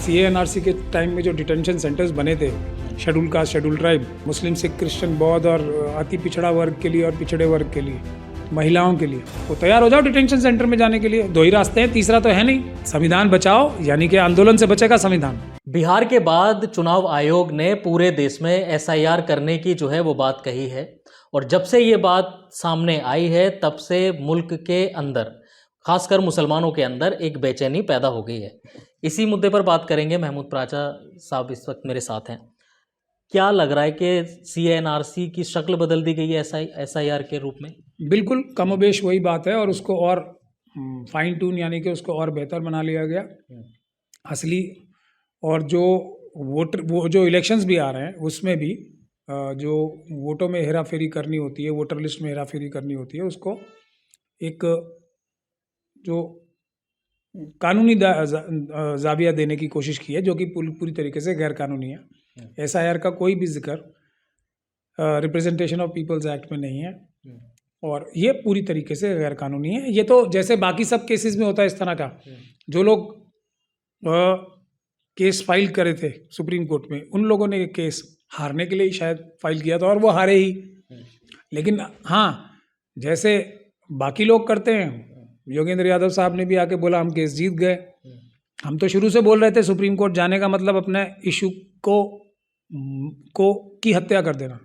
CA NRC के time में जो डिटेंशन सेंटर्स बने थे शेड्यूल कास्ट, शेड्यूल ट्राइब, मुस्लिम, सिख, क्रिश्चियन, बौद्ध और अति पिछड़ा वर्ग के लिए और पिछड़े वर्ग के लिए, महिलाओं के लिए, वो तैयार हो जाओ डिटेंशन सेंटर में जाने के लिए। दो ही रास्ते हैं, तीसरा तो है नहीं। संविधान बचाओ, यानी कि आंदोलन से बचेगा संविधान। बिहार के बाद चुनाव आयोग ने पूरे देश में एसआईआर करने की जो है वो बात कही है, और जब से ये बात सामने आई है तब से मुल्क के अंदर, खासकर मुसलमानों के अंदर एक बेचैनी पैदा हो गई है। इसी मुद्दे पर बात करेंगे। महमूद प्राचा साहब इस वक्त मेरे साथ हैं। क्या लग रहा है कि सीएनआरसी की शक्ल बदल दी गई है एसआईआर के रूप में? बिल्कुल कमोबेश वही बात है, और उसको और फाइन ट्यून यानी कि उसको और बेहतर बना लिया गया असली। और जो वोटर, वो जो इलेक्शंस भी आ रहे हैं उसमें भी जो वोटों में हेरा फेरी करनी होती है, वोटर लिस्ट में हेरा फेरी करनी होती है, उसको एक जो कानूनी जाविया देने की कोशिश की है, जो कि पूरी तरीके से गैर कानूनी है। एसआईआर का कोई भी जिक्र रिप्रेजेंटेशन ऑफ पीपल्स एक्ट में नहीं है, और ये पूरी तरीके से गैर कानूनी है। ये तो जैसे बाकी सब केसेस में होता है इस तरह का, जो लोग केस फाइल करे थे सुप्रीम कोर्ट में, उन लोगों ने केस हारने के लिए ही शायद फाइल किया था, और वो हारे ही। लेकिन हाँ, जैसे बाकी लोग करते हैं, योगेंद्र यादव साहब ने भी आके बोला हम केस जीत गए। हम तो शुरू से बोल रहे थे सुप्रीम कोर्ट जाने का मतलब अपने इशू को की हत्या कर देना,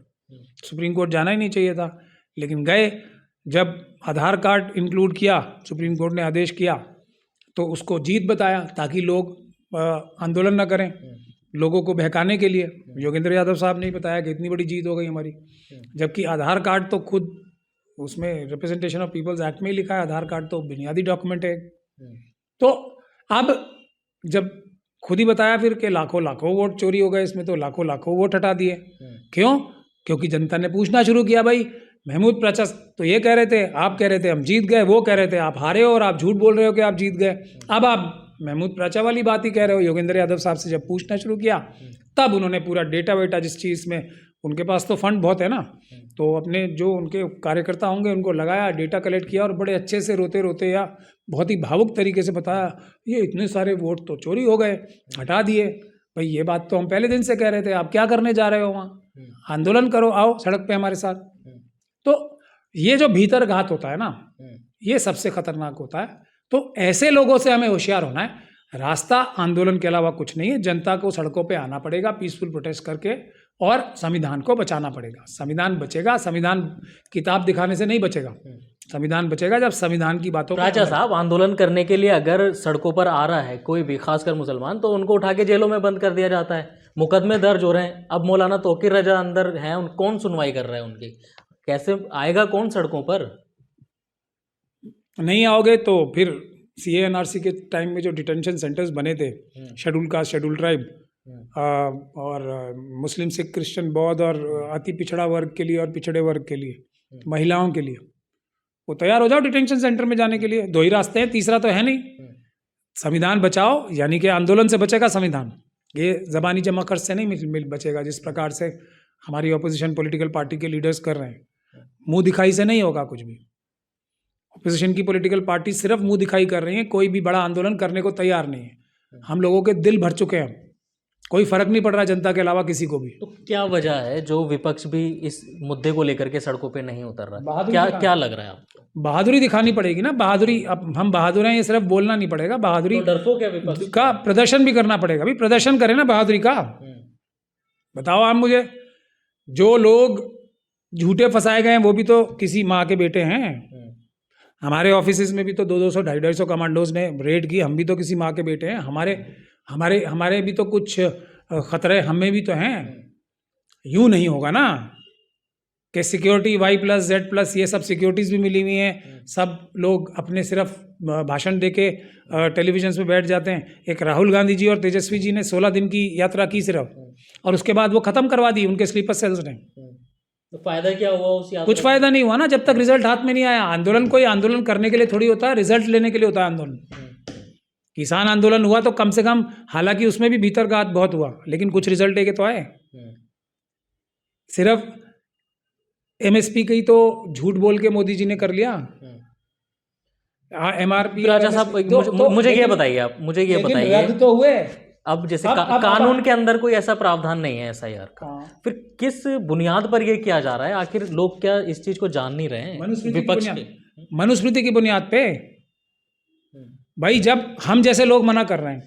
सुप्रीम कोर्ट जाना ही नहीं चाहिए था। लेकिन गए, जब आधार कार्ड इंक्लूड किया, सुप्रीम कोर्ट ने आदेश किया, तो उसको जीत बताया ताकि लोग आंदोलन न करें, लोगों को बहकाने के लिए। योगेंद्र यादव साहब ने बताया कि इतनी बड़ी जीत हो गई हमारी, जबकि आधार कार्ड तो खुद उसमें रिप्रेजेंटेशन ऑफ पीपल्स एक्ट में ही लिखा है, आधार कार्ड तो बुनियादी डॉक्यूमेंट है। तो अब जब खुद ही बताया फिर कि लाखों वोट चोरी हो गए इसमें, तो लाखों वोट हटा दिए। क्यों? क्योंकि जनता ने पूछना शुरू किया, भाई महमूद प्राचा तो ये कह रहे थे, आप कह रहे थे हम जीत गए, वो कह रहे थे आप हारे हो, और आप झूठ बोल रहे हो कि आप जीत गए। अब आप महमूद प्राचा वाली बात ही कह रहे हो। योगेंद्र यादव साहब से जब पूछना शुरू किया, तब उन्होंने पूरा डेटा वेटा, जिस चीज़ में उनके पास तो फंड बहुत है ना, तो अपने जो उनके कार्यकर्ता होंगे उनको लगाया, डेटा कलेक्ट किया, और बड़े अच्छे से रोते रोते या बहुत ही भावुक तरीके से बताया, ये इतने सारे वोट तो चोरी हो गए, हटा दिए। भाई ये बात तो हम पहले दिन से कह रहे थे, आप क्या करने जा रहे हो वहाँ? आंदोलन करो, आओ सड़क पे हमारे साथ। तो ये जो भीतर घात होता है ना, ये सबसे खतरनाक होता है। तो ऐसे लोगों से हमें होशियार होना है। रास्ता आंदोलन के अलावा कुछ नहीं है। जनता को सड़कों पे आना पड़ेगा पीसफुल प्रोटेस्ट करके, और संविधान को बचाना पड़ेगा। संविधान बचेगा, संविधान किताब दिखाने से नहीं बचेगा। संविधान बचेगा जब संविधान की बातों। राजा साहब, आंदोलन करने के लिए अगर सड़कों पर आ रहा है कोई भी, खासकर मुसलमान, तो उनको उठा के जेलों में बंद कर दिया जाता है, मुकदमे दर्ज हो रहे हैं। अब मौलाना तौकीर रजा अंदर हैं, कौन सुनवाई कर रहा है उनकी? कैसे आएगा कौन सड़कों पर? नहीं आओगे तो फिर सीएनआरसी के टाइम में जो डिटेंशन सेंटर्स बने थे शेड्यूल कास्ट, शेड्यूल ट्राइब और मुस्लिम, सिख, क्रिश्चियन, बौद्ध और अति पिछड़ा वर्ग के लिए और पिछड़े वर्ग के लिए, महिलाओं के लिए, वो तैयार हो जाओ डिटेंशन सेंटर में जाने के लिए। दो ही रास्ते हैं, तीसरा तो है नहीं। संविधान बचाओ, यानी कि आंदोलन से बचेगा संविधान। ये ज़बानी जमा खर्च से नहीं मिल बचेगा, जिस प्रकार से हमारी ऑपोजिशन पॉलिटिकल पार्टी के लीडर्स कर रहे हैं। मुंह दिखाई से नहीं होगा कुछ भी। ऑपोजिशन की पॉलिटिकल पार्टी सिर्फ मुंह दिखाई कर रही है, कोई भी बड़ा आंदोलन करने को तैयार नहीं है। हम लोगों के दिल भर चुके हैं, कोई फर्क नहीं पड़ रहा जनता के अलावा किसी को भी। तो क्या वजह है जो विपक्ष भी इस मुद्दे को लेकर के सड़कों पे नहीं उतर रहा? क्या लग रहा है आपको? बहादुरी दिखानी पड़ेगी ना। बहादुरी, अब हम बहादुर हैं ये सिर्फ बोलना नहीं पड़ेगा, बहादुरी तो डरपोक है विपक्ष का प्रदर्शन भी करना पड़ेगा। भाई प्रदर्शन करें ना बहादुरी का। बताओ आप मुझे, जो लोग झूठे फंसाए गए हैं वो भी तो किसी माँ के बेटे हैं। हमारे ऑफिस में भी तो 200 250 कमांडोज ने रेड की, हम भी तो किसी माँ के बेटे हैं। हमारे भी तो कुछ खतरे हमें भी तो हैं। यूं नहीं होगा ना कि सिक्योरिटी Y+Z+ ये सब सिक्योरिटीज़ भी मिली हुई हैं। सब लोग अपने सिर्फ भाषण देके टेलीविजन पे बैठ जाते हैं। एक राहुल गांधी जी और तेजस्वी जी ने 16 दिन की यात्रा की सिर्फ, और उसके बाद वो ख़त्म करवा दी उनके स्लीपर सेल्स ने। तो फायदा क्या हुआ उस यात्रा? कुछ फायदा नहीं हुआ ना, जब तक रिजल्ट हाथ में नहीं आया। आंदोलन कोई आंदोलन करने के लिए थोड़ी होता है, रिजल्ट लेने के लिए होता है आंदोलन। किसान आंदोलन हुआ तो कम से कम, हालांकि उसमें भी भीतर घात बहुत हुआ, लेकिन कुछ रिजल्ट लेके तो आए। सिर्फ MSP की तो झूठ बोल के मोदी जी ने कर लिया। MRP। राजा साहब, मुझे ये बताइए, आप मुझे ये बताइए, रद्द तो हुए। अब जैसे अब कानून के अंदर कोई ऐसा प्रावधान नहीं है एसआईआर का, हाँ। फिर किस बुनियाद पर ये किया जा रहा है? आखिर लोग क्या इस चीज को जान नहीं रहे हैं? मनुस्मृति की बुनियाद पे भाई, जब हम जैसे लोग मना कर रहे हैं,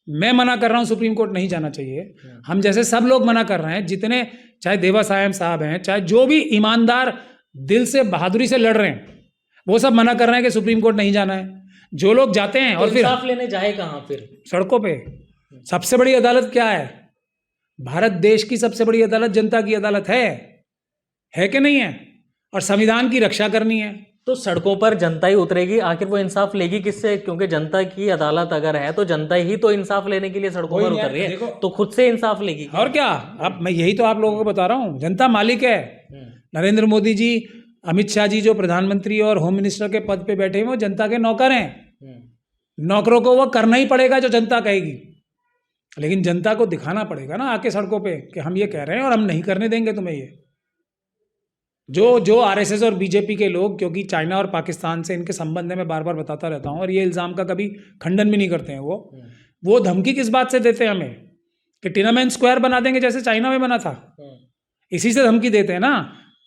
मैं मना कर रहा हूं सुप्रीम कोर्ट नहीं जाना चाहिए, हम जैसे सब लोग मना कर रहे हैं, जितने चाहे देवा साहब हैं, चाहे जो भी ईमानदार दिल से बहादुरी से लड़ रहे हैं, वो सब मना कर रहे हैं कि सुप्रीम कोर्ट नहीं जाना है। जो लोग जाते हैं और फिर इंसाफ लेने जाए कहाँ? फिर सड़कों पे। सबसे बड़ी अदालत क्या है? भारत देश की सबसे बड़ी अदालत जनता की अदालत है कि नहीं है? और संविधान की रक्षा करनी है। तो सड़कों पर जनता ही उतरेगी, आखिर वो इंसाफ लेगी किससे? क्योंकि जनता की अदालत अगर है तो जनता ही तो इंसाफ लेने के लिए सड़कों पर उतर रही है, तो खुद से इंसाफ लेगी और क्या? अब मैं यही तो आप लोगों को बता रहा हूँ, जनता मालिक है। नरेंद्र मोदी जी, अमित शाह जी जो प्रधानमंत्री और होम मिनिस्टर के पद पे बैठे हैं, वो जनता के नौकर हैं। नौकरों को वो करना ही पड़ेगा जो जनता कहेगी, लेकिन जनता को दिखाना पड़ेगा ना आके सड़कों पे कि हम ये कह रहे हैं और हम नहीं करने देंगे तुम्हें। ये जो आरएसएस और बीजेपी के लोग, क्योंकि चाइना और पाकिस्तान से इनके संबंध है, मैं बार बार बताता रहता हूँ, और ये इल्ज़ाम का कभी खंडन भी नहीं करते हैं। वो धमकी किस बात से देते हैं हमें कि टिनामेन स्क्वायर बना देंगे जैसे चाइना में बना था, इसी से धमकी देते हैं ना।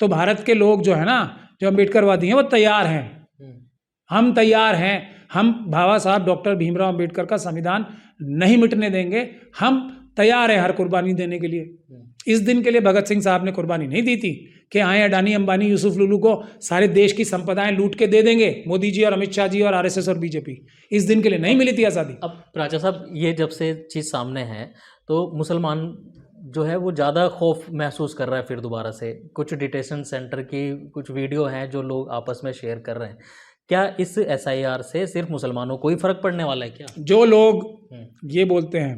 तो भारत के लोग जो है ना, जो अम्बेडकरवादी हैं, वो तैयार हैं, हम तैयार हैं। हम बाबा साहब डॉक्टर भीमराव अम्बेडकर का संविधान नहीं मिटने देंगे, हम तैयार हैं हर कुर्बानी देने के लिए। इस दिन के लिए भगत सिंह साहब ने कुर्बानी नहीं दी थी कि आए अडानी अंबानी यूसुफ लुलू को सारे देश की संपदाएं लूट के दे देंगे मोदी जी और अमित शाह जी और आरएसएस और बीजेपी। इस दिन के लिए नहीं मिली थी आज़ादी। अब राजा साहब, ये जब से चीज़ सामने है तो मुसलमान जो है वो ज़्यादा खौफ महसूस कर रहा है। फिर दोबारा से कुछ डिटेंशन सेंटर की कुछ वीडियो हैं जो लोग आपस में शेयर कर रहे हैं। क्या इस एसआईआर से सिर्फ मुसलमानों को ही फर्क पड़ने वाला है क्या? जो लोग ये बोलते हैं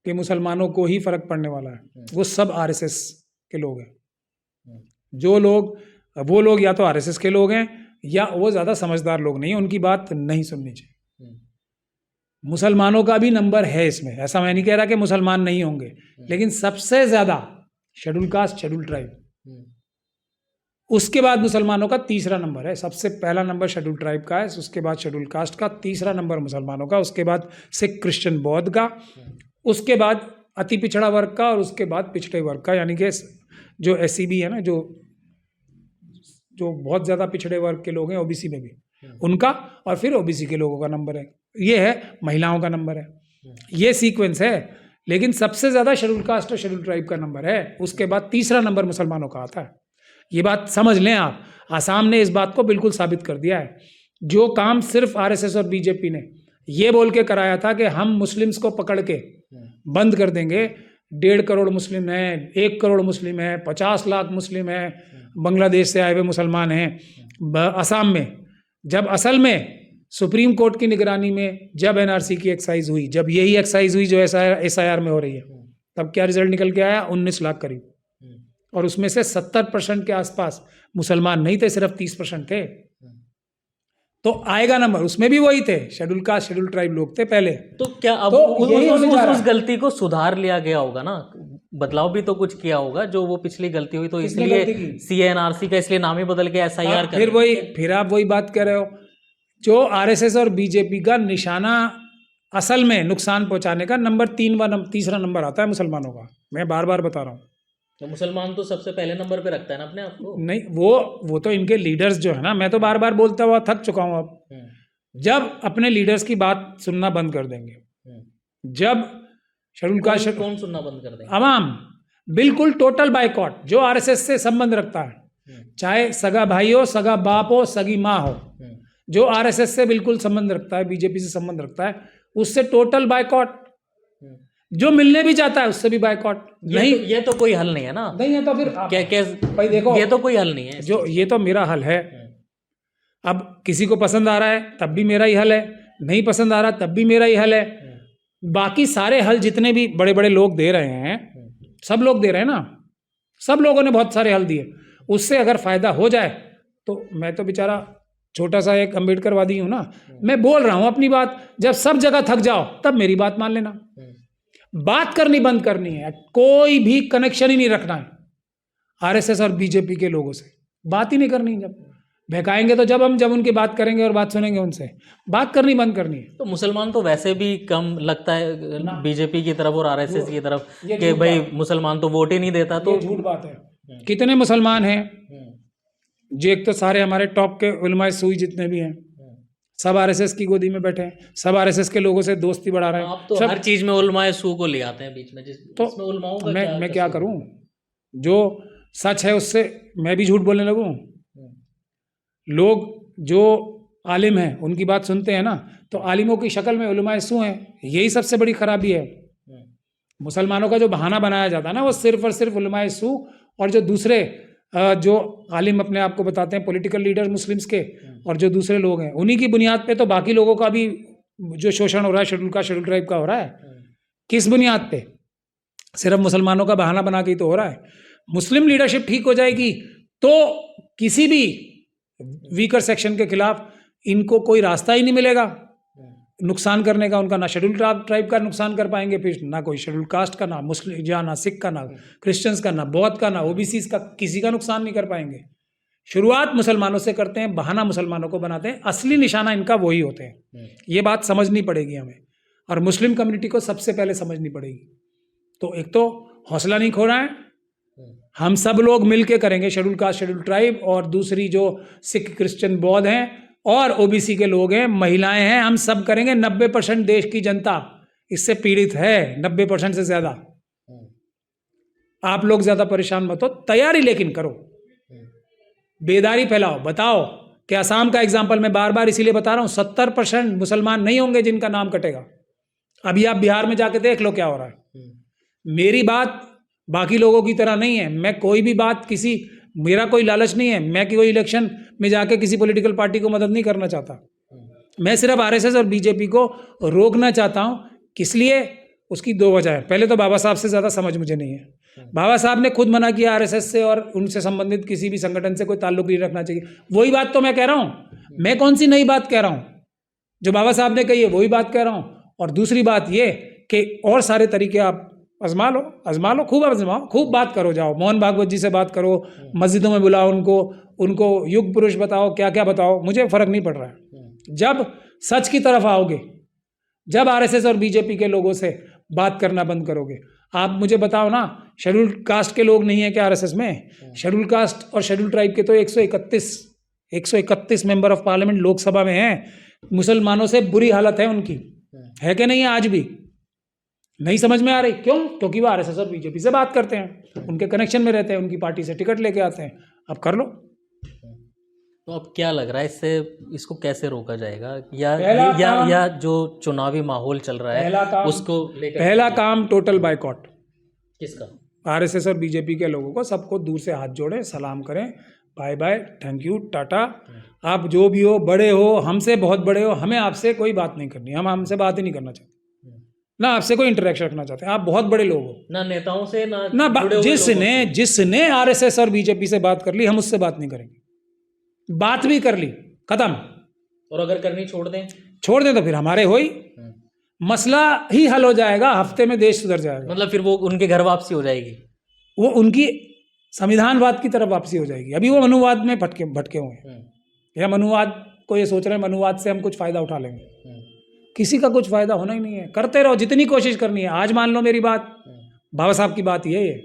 कि मुसलमानों को ही फर्क पड़ने वाला है, वो सब आरएसएस के लोग हैं। वो लोग या तो आरएसएस के लोग हैं या वो ज़्यादा समझदार लोग नहीं हैं, उनकी बात नहीं सुननी चाहिए। मुसलमानों का भी नंबर है इसमें, ऐसा मैं नहीं कह रहा कि मुसलमान नहीं होंगे, लेकिन सबसे ज़्यादा शेड्यूल कास्ट, शेड्यूल ट्राइब, उसके बाद मुसलमानों का तीसरा नंबर है। सबसे पहला नंबर शेड्यूल ट्राइब का है, उसके बाद शेड्यूल कास्ट का, तीसरा नंबर मुसलमानों का, उसके बाद सिख क्रिश्चियन बौद्ध का, उसके बाद अति पिछड़ा वर्ग का, और उसके बाद पिछड़े वर्ग का, यानी कि जो एससीबी है ना, जो बहुत ज़्यादा पिछड़े वर्ग के लोग हैं ओबीसी में भी, उनका, और फिर ओबीसी के लोगों का नंबर है। ये है महिलाओं का नंबर है, ये सीक्वेंस है। लेकिन सबसे ज़्यादा शेड्यूल कास्ट और शेड्यूल ट्राइब का नंबर है, उसके बाद तीसरा नंबर मुसलमानों का आता है। ये बात समझ लें आप। आसाम ने इस बात को बिल्कुल साबित कर दिया है। जो काम सिर्फ आरएसएस और बीजेपी ने ये बोल के कराया था कि हम मुस्लिम्स को पकड़ के बंद कर देंगे, 1.5 करोड़ मुस्लिम हैं, 1 करोड़ मुस्लिम हैं, 50 लाख मुस्लिम हैं, बांग्लादेश से आए हुए मुसलमान हैं असम में। जब असल में सुप्रीम कोर्ट की निगरानी में जब एनआरसी की एक्साइज हुई, जब यही एक्साइज हुई जो एसआईआर में हो रही है, तब क्या रिजल्ट निकल के आया? 19 लाख करीब, और उसमें से 70% के आसपास मुसलमान नहीं थे, सिर्फ 30% थे। तो आएगा नंबर, उसमें भी वही थे, शेड्यूल कास्ट, शेड्यूल ट्राइब लोग थे पहले। तो क्या अब तो उस गलती को सुधार लिया गया होगा ना? बदलाव भी तो कुछ किया होगा, जो वो पिछली गलती हुई तो इसलिए सीएनआरसी का इसलिए नाम ही बदल के एसआईआर कर। फिर आप वही बात कर रहे हो, जो आरएसएस और बीजेपी का निशाना असल में नुकसान पहुंचाने का नंबर तीसरा नंबर आता है मुसलमानों का। मैं बार बार बता रहा हूँ, तो मुसलमान तो सबसे पहले नंबर पे रखता है ना अपने आप को। नहीं, वो तो इनके लीडर्स जो है ना, मैं तो बार बार बोलता हुआ थक चुका हूँ अब। जब अपने लीडर्स की बात सुनना बंद कर देंगे, जब शेड्यूल कास्ट, कौन सुनना बंद कर देंगे? अवाम, बिल्कुल टोटल बाइकॉट। जो आरएसएस से संबंध रखता है, चाहे सगा भाई हो, सगा बाप हो, सगी माँ हो, जो आरएसएस से बिल्कुल संबंध रखता है, बीजेपी से संबंध रखता है, उससे टोटल बाइकॉट। जो मिलने भी चाहता है उससे भी बाइकॉट। नहीं, ये तो कोई हल नहीं है ना। नहीं है तो फिर क्या भाई देखो, ये तो कोई हल नहीं है। ये तो मेरा हल है। अब किसी को पसंद आ रहा है तब भी मेरा ही हल है, नहीं पसंद आ रहा तब भी मेरा ही हल है। बाकी सारे हल जितने भी बड़े बड़े लोग दे रहे हैं, सब लोग दे रहे हैं ना, सब लोगों ने बहुत सारे हल दिए। उससे अगर फायदा हो जाए तो मैं तो बेचारा छोटा सा एक अम्बेडकरवादी हूं ना, मैं बोल रहा हूं अपनी बात। जब सब जगह थक जाओ तब मेरी बात मान लेना। बात करनी बंद करनी है, कोई भी कनेक्शन ही नहीं रखना है आरएसएस और बीजेपी के लोगों से, बात ही नहीं करनी। जब बहकाएंगे तो जब उनकी बात करेंगे और बात सुनेंगे उनसे, बात करनी बंद करनी है। तो मुसलमान तो वैसे भी कम लगता है बीजेपी की तरफ और आरएसएस की तरफ ये कि भाई मुसलमान तो वोट ही नहीं देता। तो ये झूठ बात है। कितने मुसलमान हैं जो, एक तो सारे हमारे टॉप के उलमाए सूई जितने भी हैं सब आरएसएस की गोदी में बैठे हैं, सब आरएसएस के लोगों से दोस्ती बढ़ा रहे हैं। आप तो सब हर चीज में उलमाए सू को ले आते हैं बीच में, जिसमें उलमाओं का मैं क्या करूं? जो सच है उससे मैं भी झूठ बोलने लगूं? लोग जो आलिम हैं उनकी बात सुनते हैं ना, तो आलिमों की शक्ल में उलमाए सू हैं। यही सबसे बड़ी खराबी है। मुसलमानों का जो बहाना बनाया जाता है ना, वो सिर्फ और सिर्फ उलमाए सू और जो दूसरे जो आलिम अपने आप को बताते हैं पॉलिटिकल लीडर मुस्लिम्स के, और जो दूसरे लोग हैं, उन्हीं की बुनियाद पे तो बाकी लोगों का भी जो शोषण हो रहा है शेड्यूल ट्राइब का हो रहा है। किस बुनियाद पे? सिर्फ मुसलमानों का बहाना बना के ही तो हो रहा है। मुस्लिम लीडरशिप ठीक हो जाएगी तो किसी भी वीकर सेक्शन के खिलाफ इनको कोई रास्ता ही नहीं मिलेगा नुकसान करने का उनका। ना शेड्यूल ट्राइब का नुकसान कर पाएंगे, फिर ना कोई शेड्यूल कास्ट का, ना मुस्लिम या ना सिख का, ना क्रिश्चियंस का, ना बौद्ध का, ना ओबीसी का, किसी का नुकसान नहीं कर पाएंगे। शुरुआत मुसलमानों से करते हैं, बहाना मुसलमानों को बनाते हैं, असली निशाना इनका वही होते हैं। ये बात समझनी पड़ेगी हमें, और मुस्लिम कम्युनिटी को सबसे पहले समझनी पड़ेगी। तो एक तो हौसला नहीं खो रहा है, हम सब लोग मिलके करेंगे, शेड्यूल कास्ट शेड्यूल ट्राइब और दूसरी जो सिख क्रिश्चियन बौद्ध हैं और ओबीसी के लोग हैं, महिलाएं हैं, हम सब करेंगे। 90% देश की जनता इससे पीड़ित है, 90% से ज्यादा। आप लोग ज्यादा परेशान मत हो, तैयारी लेकिन करो, बेदारी फैलाओ, बताओ कि असम का एग्जाम्पल मैं बार बार इसीलिए बता रहा हूं, 70% मुसलमान नहीं होंगे जिनका नाम कटेगा। अभी आप बिहार में जाके देख लो क्या हो रहा है। मेरी बात बाकी लोगों की तरह नहीं है, मैं कोई भी बात मेरा कोई लालच नहीं है, मैं कोई इलेक्शन में जाके किसी पॉलिटिकल पार्टी को मदद नहीं करना चाहता। मैं सिर्फ आरएसएस और बीजेपी को रोकना चाहता हूं। किस लिए? उसकी दो वजह है। पहले तो बाबा साहब से ज़्यादा समझ मुझे नहीं है। बाबा साहब ने खुद मना किया आरएसएस से और उनसे संबंधित किसी भी संगठन से कोई ताल्लुक नहीं रखना चाहिए। वही बात तो मैं कह रहा हूँ, मैं कौन सी नई बात कह रहा हूँ? जो बाबा साहब ने कही है वही बात कह रहा हूँ। और दूसरी बात ये कि और सारे तरीके आप आजमा लो, खूब आजमाओ, खूब बात करो, जाओ मोहन भागवत जी से बात करो, मस्जिदों में बुलाओ उनको युग पुरुष बताओ, क्या क्या बताओ, मुझे फर्क नहीं पड़ रहा है। जब सच की तरफ आओगे, जब आरएसएस और बीजेपी के लोगों से बात करना बंद करोगे। आप मुझे बताओ ना, शेड्यूल कास्ट के लोग नहीं है क्या आरएसएस में? शेड्यूल कास्ट और शेड्यूल ट्राइब के तो 131 मेंबर ऑफ पार्लियामेंट लोकसभा में हैं। मुसलमानों से बुरी हालत है उनकी, है कि नहीं है? आज भी नहीं समझ में आ रही, क्यों? क्योंकि वो आरएसएस और बीजेपी से बात करते हैं, उनके कनेक्शन में रहते हैं, उनकी पार्टी से टिकट लेके आते हैं। अब कर लो। तो अब क्या लग रहा है इसको कैसे रोका जाएगा, या जो चुनावी माहौल चल रहा है उसको लेकर? पहला काम टोटल बायकॉट। किसका? आरएसएस और बीजेपी के लोगों को सबको दूर से हाथ जोड़े, सलाम करें, bye bye, thank you, tata. आप जो भी हो, बड़े हो, हमसे बहुत बड़े हो, हमें आपसे कोई बात नहीं करनी, हम हमसे बात ही नहीं करना चाहते, ना आपसे कोई इंटरेक्शन रखना चाहते हैं। आप बहुत बड़े लोग हो, ना नेताओं से ना जिसने आरएसएस और बीजेपी से बात कर ली, हम उससे बात नहीं करेंगे। बात भी कर ली, खत्म। और अगर करनी छोड़ दें तो फिर हमारे हो ही, मसला ही हल हो जाएगा, हफ्ते में देश सुधर जाएगा। मतलब फिर वो उनके घर वापसी हो जाएगी, वो उनकी संविधानवाद की तरफ वापसी हो जाएगी। अभी वो मनुवाद में भटके हुए हैं, या मनुवाद को ये सोच रहे हैं मनुवाद से हम कुछ फायदा उठा लेंगे। किसी का कुछ फायदा होना ही नहीं है। करते रहो जितनी कोशिश करनी है। आज मान लो मेरी बात, बाबा साहब की बात ये है,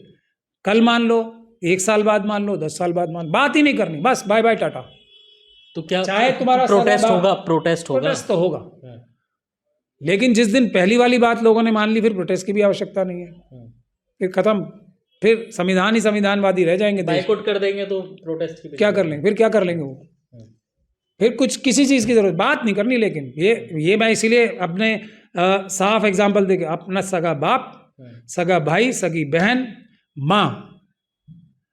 कल मान लो, 1 साल बाद मान लो, 10 साल बाद मान, बात ही नहीं करनी, बस बाय बाय, टाटा। तो क्या चाहे तुम्हारा प्रोटेस्ट तो होगा, लेकिन जिस दिन पहली वाली बात लोगों ने मान ली, फिर प्रोटेस्ट की भी आवश्यकता नहीं है, फिर खत्म, फिर संविधान ही संविधानवादी रह जाएंगे। बायकॉट कर देंगे तो प्रोटेस्ट की क्या कर लेंगे? फिर क्या कर लेंगे वो? फिर कुछ किसी चीज़ की जरूरत बात नहीं करनी। लेकिन ये मैं इसीलिए अपने साफ एग्जाम्पल देके, अपना सगा बाप, सगा भाई, सगी बहन, माँ,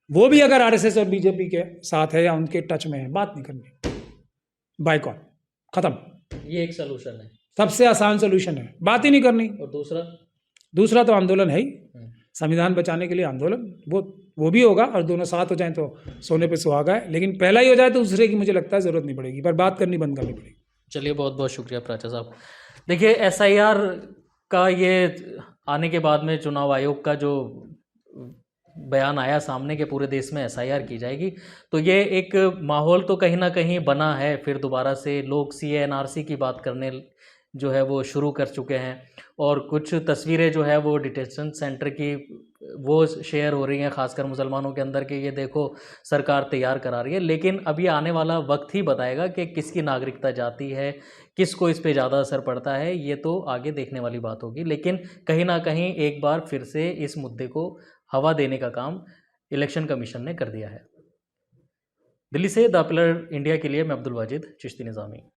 वो भी अगर आरएसएस और बीजेपी के साथ है या उनके टच में है, बात नहीं करनी, बायकॉट, खत्म। ये एक सोल्यूशन है, सबसे आसान सोल्यूशन है, बात ही नहीं करनी। और दूसरा तो आंदोलन है ही, संविधान बचाने के लिए आंदोलन, वो भी होगा, और दोनों साथ हो जाएं तो सोने पे सुहागा है। लेकिन पहला ही हो जाए तो दूसरे की मुझे लगता है ज़रूरत नहीं पड़ेगी, पर बात करनी बंद करनी पड़ेगी। चलिए, बहुत बहुत शुक्रिया प्राचा साहब। देखिए, एसआईआर का ये आने के बाद में चुनाव आयोग का जो बयान आया सामने कि पूरे देश में एसआईआर की जाएगी, तो ये एक माहौल तो कहीं ना कहीं बना है। फिर दोबारा से लोग सीएएनआरसी की बात करने जो है वो शुरू कर चुके हैं, और कुछ तस्वीरें जो है वो डिटेंशन सेंटर की वो शेयर हो रही हैं, खासकर मुसलमानों के अंदर, कि ये देखो सरकार तैयार करा रही है। लेकिन अभी आने वाला वक्त ही बताएगा कि किसकी नागरिकता जाती है, किसको इस पे ज़्यादा असर पड़ता है, ये तो आगे देखने वाली बात होगी। लेकिन कहीं ना कहीं एक बार फिर से इस मुद्दे को हवा देने का काम इलेक्शन कमीशन ने कर दिया है। दिल्ली से द पिलर इंडिया के लिए मैं अब्दुल वाजिद चिश्ती निज़ामी।